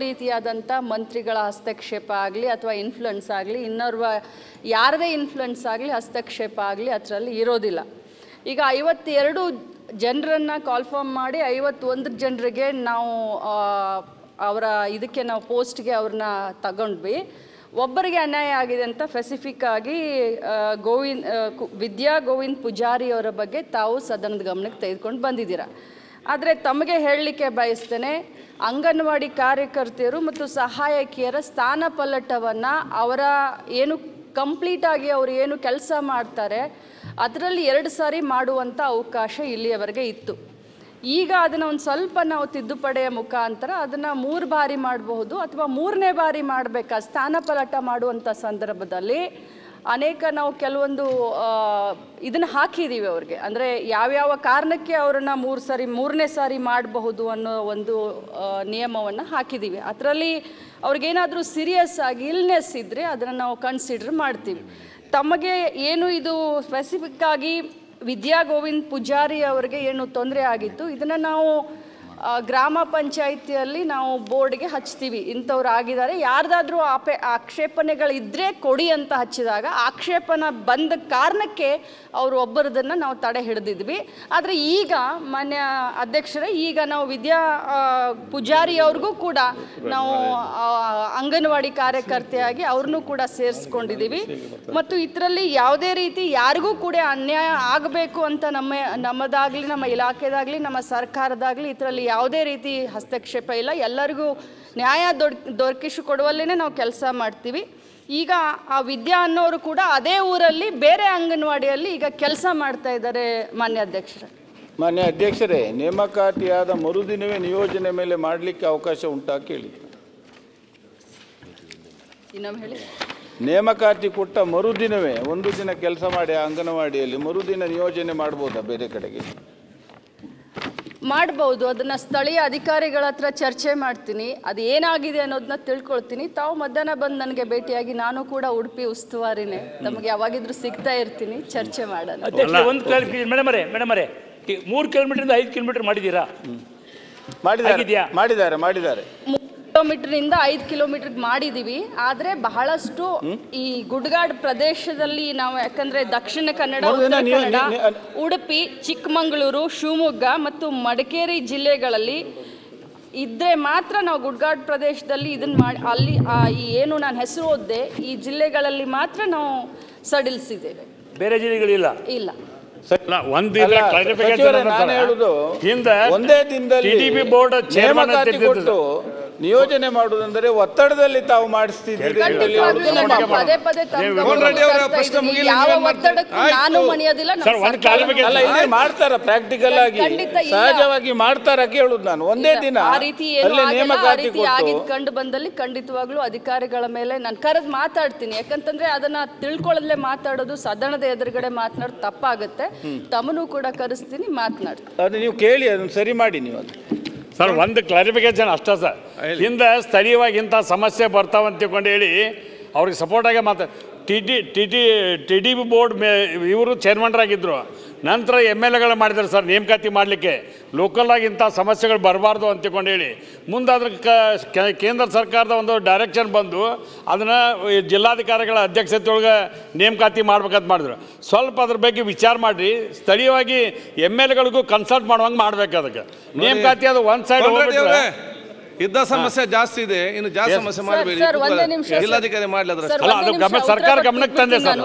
ರೀತಿಯಾದಂಥ ಮಂತ್ರಿಗಳ ಹಸ್ತಕ್ಷೇಪ ಆಗಲಿ ಅಥವಾ ಇನ್ಫ್ಲುಯೆನ್ಸ್ ಆಗಲಿ ಇನ್ನೋರ್ವ ಯಾರದೇ ಇನ್ಫ್ಲುಯೆನ್ಸ್ ಆಗಲಿ ಹಸ್ತಕ್ಷೇಪ ಆಗಲಿ ಅದರಲ್ಲಿ ಇರೋದಿಲ್ಲ. ಈಗ 52 ಜನರನ್ನು ಕಾಲ್ಫಾರ್ಮ್ ಮಾಡಿ 51 ಜನರಿಗೆ ನಾವು ಅವರ ಇದಕ್ಕೆ ನಾವು ಪೋಸ್ಟ್ಗೆ ಅವ್ರನ್ನ ತಗೊಂಡ್ವಿ. ಒಬ್ಬರಿಗೆ ಅನ್ಯಾಯ ಆಗಿದೆ ಅಂತ ಸ್ಪೆಸಿಫಿಕ್ ಆಗಿ ವಿದ್ಯಾ ಗೋವಿಂದ್ ಪೂಜಾರಿ ಅವರ ಬಗ್ಗೆ ತಾವು ಸದನದ ಗಮನಕ್ಕೆ ತೆಗೆದುಕೊಂಡು ಬಂದಿದ್ದೀರಾ. ಆದರೆ ತಮಗೆ ಹೇಳಲಿಕ್ಕೆ ಬಯಸ್ತೇನೆ, ಅಂಗನವಾಡಿ ಕಾರ್ಯಕರ್ತೆಯರು ಮತ್ತು ಸಹಾಯಕಿಯರ ಸ್ಥಾನಪಲ್ಲಟವನ್ನು ಅವರ ಏನು ಕಂಪ್ಲೀಟಾಗಿ ಅವರು ಏನು ಕೆಲಸ ಮಾಡ್ತಾರೆ ಅದರಲ್ಲಿ 2 ಸಾರಿ ಮಾಡುವಂಥ ಅವಕಾಶ ಇಲ್ಲಿಯವರೆಗೆ ಇತ್ತು. ಈಗ ಅದನ್ನು ಒಂದು ಸ್ವಲ್ಪ ನಾವು ತಿದ್ದುಪಡಿಯ ಮುಖಾಂತರ ಅದನ್ನು 3 ಬಾರಿ ಮಾಡಬಹುದು ಅಥವಾ 3ನೇ ಬಾರಿ ಮಾಡಬೇಕಾ ಸ್ಥಾನಪಲ್ಲಟ ಮಾಡುವಂಥ ಸಂದರ್ಭದಲ್ಲಿ ಅನೇಕ ನಾವು ಕೆಲವೊಂದು ಇದನ್ನು ಹಾಕಿದ್ದೀವಿ ಅವ್ರಿಗೆ. ಅಂದರೆ ಯಾವ್ಯಾವ ಕಾರಣಕ್ಕೆ ಅವರನ್ನು 3ನೇ ಸಾರಿ ಮಾಡಬಹುದು ಅನ್ನೋ ಒಂದು ನಿಯಮವನ್ನು ಹಾಕಿದ್ದೀವಿ. ಅದರಲ್ಲಿ ಅವ್ರಿಗೇನಾದರೂ ಸೀರಿಯಸ್ ಆಗಿ ಇಲ್ನೆಸ್ ಇದ್ದರೆ ಅದನ್ನು ನಾವು ಕನ್ಸಿಡರ್ ಮಾಡ್ತೀವಿ. ತಮಗೆ ಏನು ಇದು ಸ್ಪೆಸಿಫಿಕ್ ಆಗಿ ವಿದ್ಯಾ ಗೋವಿಂದ್ ಪೂಜಾರಿ ಅವರಿಗೆ ಏನು ತೊಂದರೆ ಆಗಿತ್ತು ಇದನ್ನು ನಾವು ಗ್ರಾಮ ಪಂಚಾಯಿತಿಯಲ್ಲಿ ನಾವು ಬೋರ್ಡ್ಗೆ ಹಚ್ತೀವಿ. ಇಂಥವ್ರು ಆಗಿದ್ದಾರೆ, ಯಾರ್ದಾದ್ರೂ ಆಕ್ಷೇಪಣೆಗಳಿದ್ದರೆ ಕೊಡಿ ಅಂತ ಹಚ್ಚಿದಾಗ ಆಕ್ಷೇಪಣೆ ಬಂದ ಕಾರಣಕ್ಕೆ ಅವರು ಒಬ್ಬರದನ್ನು ನಾವು ತಡೆ ಹಿಡಿದಿದ್ವಿ. ಆದರೆ ಈಗ ಮಾನ್ಯ ಅಧ್ಯಕ್ಷರೇ, ಈಗ ನಾವು ವಿದ್ಯಾ ಪೂಜಾರಿ ಅವ್ರಿಗೂ ಕೂಡ ನಾವು ಅಂಗನವಾಡಿ ಕಾರ್ಯಕರ್ತೆಯಾಗಿ ಅವ್ರನ್ನೂ ಕೂಡ ಸೇರಿಸ್ಕೊಂಡಿದ್ದೀವಿ. ಮತ್ತು ಇದರಲ್ಲಿ ಯಾವುದೇ ರೀತಿ ಯಾರಿಗೂ ಕೂಡ ಅನ್ಯಾಯ ಆಗಬೇಕು ಅಂತ ನಮ್ಮದಾಗಲಿ ನಮ್ಮ ಇಲಾಖೆದಾಗಲಿ ನಮ್ಮ ಸರ್ಕಾರದಾಗಲಿ ಇದರಲ್ಲಿ ಯಾವುದೇ ರೀತಿ ಹಸ್ತಕ್ಷೇಪ ಇಲ್ಲ. ಎಲ್ಲರಿಗೂ ನ್ಯಾಯ ದೊರಕಿಸಿಕೊಡುವಲ್ಲೇ ನಾವು ಕೆಲಸ ಮಾಡ್ತೀವಿ. ಈಗ ಆ ವಿದ್ಯಾ ಅನ್ನೋರು ಕೂಡ ಅದೇ ಊರಲ್ಲಿ ಬೇರೆ ಅಂಗನವಾಡಿಯಲ್ಲಿ ಈಗ ಕೆಲಸ ಮಾಡ್ತಾ ಇದ್ದಾರೆ. ಮಾನ್ಯ ಅಧ್ಯಕ್ಷರೇ, ನೇಮಕಾತಿಯಾದ ಮರುದಿನವೇ ನಿಯೋಜನೆ ಮೇಲೆ ಮಾಡಲಿಕ್ಕೆ ಅವಕಾಶ ಉಂಟಾ ಕೇಳಿ. ಇನ್ನೊಮ್ಮೆ ಹೇಳಿ. ನೇಮಕಾತಿ ಕೊಟ್ಟ ಮರುದಿನವೇ ಒಂದು ದಿನ ಕೆಲಸ ಮಾಡಿ ಅಂಗನವಾಡಿಯಲ್ಲಿ ಮರುದಿನ ನಿಯೋಜನೆ ಮಾಡ್ಬೋದಾ ಬೇರೆ ಕಡೆಗೆ? ಮಾಡ್ಬೋದು. ಅದನ್ನು ಸ್ಥಳೀಯ ಅಧಿಕಾರಿಗಳ ಹತ್ರ ಚರ್ಚೆ ಮಾಡ್ತೀನಿ. ಅದು ಏನಾಗಿದೆ ಅನ್ನೋದನ್ನ ತಿಳ್ಕೊಳ್ತೀನಿ. ತಾವು ಮಧ್ಯಾಹ್ನ ಬಂದು ನನಗೆ ಭೇಟಿಯಾಗಿ, ನಾನು ಕೂಡ ಉಡುಪಿ ಉಸ್ತುವಾರಿನೇ, ನಮಗೆ ಯಾವಾಗಿದ್ರೂ ಸಿಗ್ತಾ ಇರ್ತೀನಿ, ಚರ್ಚೆ ಮಾಡೋಣ. ಒಂದು ಕ್ಲಾರಿಫಿಕೇಶನ್ ಮೇಡಮರೇ, 3 ಕಿಲೋಮೀಟರಿಂದ 5 ಕಿಲೋಮೀಟರ್ ಮಾಡಿದ್ದೀರಾ? ಮಾಡಿದ್ದಾರೆ 3 ಕಿಲೋಮೀಟರ್ನಿಂದ 5 ಕಿಲೋಮೀಟರ್ಗೆ ಮಾಡಿದ್ದೀವಿ. ಆದರೆ ಬಹಳಷ್ಟು ಈ ಗುಡ್ಗಾಡ್ ಪ್ರದೇಶದಲ್ಲಿ ನಾವು, ಯಾಕಂದರೆ ದಕ್ಷಿಣ ಕನ್ನಡ, ಉತ್ತರ ಕನ್ನಡ, ಉಡುಪಿ, ಚಿಕ್ಕಮಗಳೂರು, ಶಿವಮೊಗ್ಗ ಮತ್ತು ಮಡಿಕೇರಿ ಜಿಲ್ಲೆಗಳಲ್ಲಿ ಇದ್ದರೆ ಮಾತ್ರ ನಾವು ಗುಡ್ಗಾಡ್ ಪ್ರದೇಶದಲ್ಲಿ ಇದನ್ನು ಮಾಡಿ ಅಲ್ಲಿ ಏನು ನಾನು ಹೆಸರು ಓದಿದೆ ಈ ಜಿಲ್ಲೆಗಳಲ್ಲಿ ಮಾತ್ರ ನಾವು ಸಡಿಲಿಸಿದ್ದೇವೆ. ಬೇರೆ ಜಿಲ್ಲೆಗಳಿಲ್ಲ ಇಲ್ಲ. ಒಂದೇ ದಿನದಲ್ಲಿ ಬೋರ್ಡ್ ಕೊಟ್ಟು ನಿಯೋಜನೆ ಮಾಡುವುದಂದರೆ ಒತ್ತಡದಲ್ಲಿ ತಾವು ಮಾಡಿಸ್ತಿದ್ದೀರಿ. ಮಾಡ್ತಾರ ಪ್ರಾಕ್ಟಿಕಲ್ ಆಗಿ ಸಹಜವಾಗಿ ಮಾಡ್ತಾರ ಕೇಳುದು ನಾನು. ಒಂದೇ ದಿನ ನೇಮಕಾತಿ ಕಂಡು ಬಂದಲ್ಲಿ ಖಂಡಿತವಾಗ್ಲೂ ಅಧಿಕಾರಿಗಳ ಮೇಲೆ ನಾನು ಕರೆದು ಮಾತಾಡ್ತೀನಿ. ಯಾಕಂತಂದ್ರೆ ಅದನ್ನ ತಿಳ್ಕೊಳ್ಳದಲ್ಲೇ ಮಾತಾಡೋದು, ಸದನದ ಎದುರುಗಡೆ ಮಾತನಾಡೋದು ತಪ್ಪಾಗುತ್ತೆ. ತಮ್ಮನು ಕೂಡ ಕರೆಸ್ತೀನಿ, ಮಾತನಾಡ್ತೀನಿ. ಅದು ನೀವು ಕೇಳಿ, ಅದನ್ನು ಸರಿ ಮಾಡಿ ನೀವು. ಅದು ಸರ್, ಒಂದು ಕ್ಲಾರಿಫಿಕೇಶನ್ ಅಷ್ಟೇ ಸರ್. ಹಿಂದೆ ಸ್ಥಳೀಯವಾಗಿ ಇಂಥ ಸಮಸ್ಯೆ ಬರ್ತಾವಂತ ತಿಳ್ಕೊಂಡು ಹೇಳಿ ಅವ್ರಿಗೆ ಸಪೋರ್ಟಾಗೆ ಟಿ ಡಿ ಬಿ ಬೋರ್ಡ್ ಇವರು ಚೇರ್ಮನ್ರಾಗಿದ್ದರು. ನಂತರ MLAಗಳು ಮಾಡಿದ್ದಾರೆ ಸರ್ ನೇಮಕಾತಿ ಮಾಡಲಿಕ್ಕೆ. ಲೋಕಲಾಗಿ ಇಂಥ ಸಮಸ್ಯೆಗಳು ಬರಬಾರ್ದು ಅಂತ ತಿಳ್ಕೊಂಡು ಹೇಳಿ ಮುಂದೆ ಅದ್ರ ಕೇಂದ್ರ ಸರ್ಕಾರದ ಒಂದು ಡೈರೆಕ್ಷನ್ ಬಂದು ಅದನ್ನು ಜಿಲ್ಲಾಧಿಕಾರಿಗಳ ಅಧ್ಯಕ್ಷತೆಯೊಳಗೆ ನೇಮಕಾತಿ ಮಾಡ್ಬೇಕಂತ ಮಾಡಿದ್ರು. ಸ್ವಲ್ಪ ಅದ್ರ ಬಗ್ಗೆ ವಿಚಾರ ಮಾಡಿ ಸ್ಥಳೀಯವಾಗಿ MLAಗಳಿಗೂ ಕನ್ಸಲ್ಟ್ ಮಾಡುವಂಗೆ ಮಾಡ್ಬೇಕು. ಅದಕ್ಕೆ ನೇಮಕಾತಿ ಅದು ಒಂದು ಸೈಡ್ ಹೋಗ್ಬಿಟ್ರೆ ಇದ್ದ ಸಮಸ್ಯೆ ಜಾಸ್ತಿ ಇದೆ, ಇನ್ನು ಜಾಸ್ತಿ ಸಮಸ್ಯೆ ಮಾಡಬೇಡಿ. ಜಿಲ್ಲಾಧಿಕಾರಿ ಮಾಡಲಿ, ಸರ್ಕಾರ ಗಮನಕ್ಕೆ ತಂದೆ ಸರ್.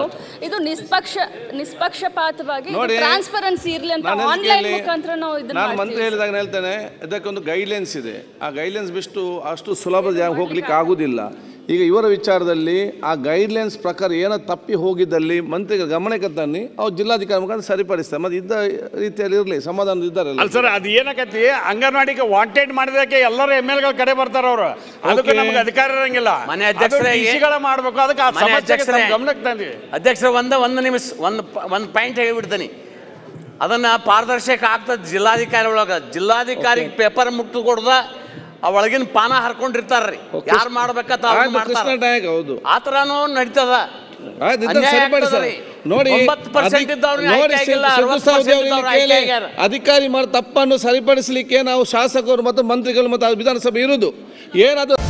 ಇದು ನಿಷ್ಪಕ್ಷಪಾತವಾಗಿ ಟ್ರಾನ್ಸ್ಪರೆನ್ಸಿ ಇರಲಿ ಅಂತ ಆನ್ಲೈನ್ ಮುಖಾಂತರ ನಾವು ಇದನ್ನ ನಾನು ಮಂತ್ರಿ ಹೇಳಿದಾಗ ಹೇಳ್ತೇನೆ, ಇದಕ್ಕೊಂದು ಗೈಡ್ಲೈನ್ಸ್ ಇದೆ. ಆ ಗೈಡ್ಲೈನ್ಸ್ ಬಿಟ್ಟು ಅಷ್ಟು ಸುಲಭ ಹೋಗ್ಲಿಕ್ಕೆ ಆಗುದಿಲ್ಲ. ಈಗ ಇವರ ವಿಚಾರದಲ್ಲಿ ಆ ಗೈಡ್ಲೈನ್ಸ್ ಪ್ರಕಾರ ಏನೋ ತಪ್ಪಿ ಹೋಗಿದ್ದಲ್ಲಿ ಮಂತ್ರಿಗಳ ಗಮನಕ್ಕೆ ತನ್ನಿ, ಅವ್ರು ಜಿಲ್ಲಾಧಿಕಾರಿ ಮುಖಾಂತರ ಸರಿಪಡಿಸ್ತಾರೆ. ಮತ್ತೆ ಇದ್ದ ರೀತಿಯಲ್ಲಿ ಇರಲಿ, ಸಮಾಧಾನ ಇದ್ದಾರೆ. ಅಲ್ಲ ಸರ್, ಅದು ಏನಕತ್ತಿ ಅಂಗನವಾಡಿಗೆ ವಾಂಟೆಡ್ ಮಾಡಿದಕ್ಕೆ ಎಲ್ಲರೂ MLAಗಳು ಕಡೆ ಬರ್ತಾರೆ. ಅವರು ಅದಕ್ಕೆ ನಮ್ಗೆ ಅಧಿಕಾರ ಇರಂಗಿಲ್ಲ. ಮನೆ ಅಧ್ಯಕ್ಷರ ಮಾಡ್ಬೇಕು. ಅದಕ್ಕೆ ಗಮನಕ್ಕೆ ತಂದ್ವಿ. ಅಧ್ಯಕ್ಷರ ಒಂದು ನಿಮಿಷ ಒಂದು ಪಾಯಿಂಟ್ ಹೇಳ್ಬಿಡ್ತೀನಿ. ಅದನ್ನ ಪಾರದರ್ಶಕ ಆಗ್ತದೆ. ಜಿಲ್ಲಾಧಿಕಾರಿ ಒಳಗೆ ಜಿಲ್ಲಾಧಿಕಾರಿಗೆ ಪೇಪರ್ ಮುಟ್ಟು ಕೊಡ್ದ ಒಳಗಿನ ಪಾನ ಹರ್ಕೊಂಡಿರ್ತಾರ್ರಿ, ಯಾರು ಮಾಡ್ಬೇಕಂತ ಆ ಥರನೂ ನಡೀತದ. ನೋಡಿ, ಅಧಿಕಾರಿ ಮಾಡೋ ತಪ್ಪನ್ನು ಸರಿಪಡಿಸಲಿಕ್ಕೆ ನಾವು ಶಾಸಕರು ಮತ್ತು ಮಂತ್ರಿಗಳು ಮತ್ತು ವಿಧಾನಸಭೆ ಇರುವುದು. ಏನಾದರೂ